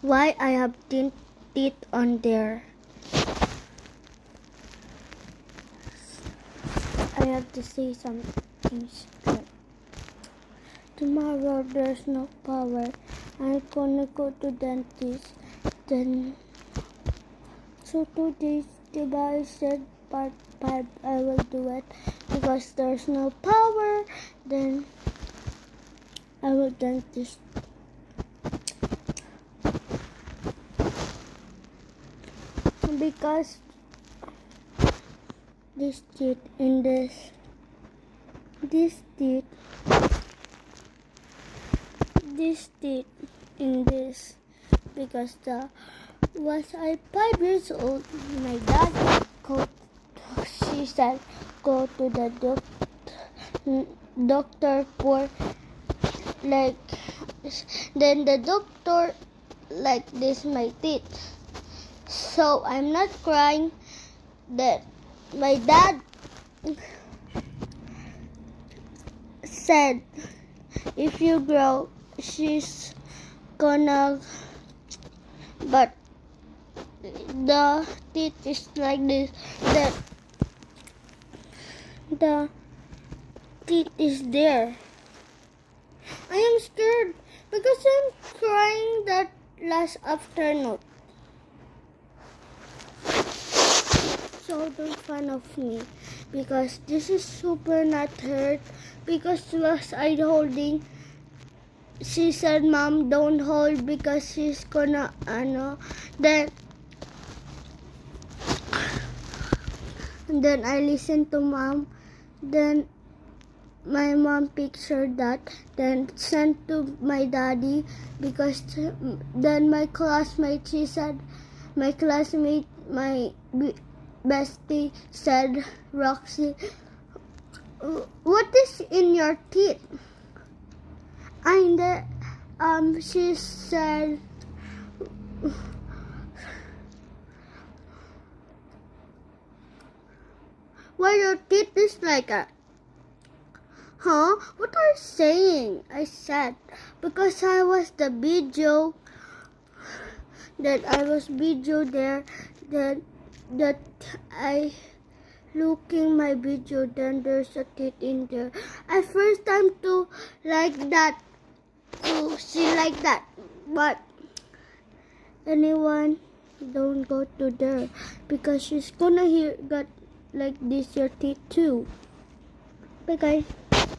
why I have teeth on there. I have to say something straight. Tomorrow there's no power. I'm gonna go to dentist. Then, so 2 days I said part 5 I will do it because there's no power. Then I will dentist. Because this teeth in this teeth in this, because was I 5 years old, my dad she said go to the doctor for like, then the doctor like this my teeth. So I'm not crying that my dad said if you grow she's gonna, but the teeth is like this, that the teeth is there. I am scared because I'm crying that last afternoon. So don't fun of me because this is super not hurt, because was I holding, she said mom don't hold because she's gonna then I listened to mom, then my mom pictured that, then sent to my daddy, because then my classmate, she said, my classmate, my bestie said, Roxy, what is in your teeth? And she said, why your teeth is like that? Huh? What are you saying? I said, because I was the video, that I was video there, that I looking my video, then there's a teeth in there. I first time to like that, to see like that, but anyone don't go to there because she's gonna got like this your teeth too. Bye guys.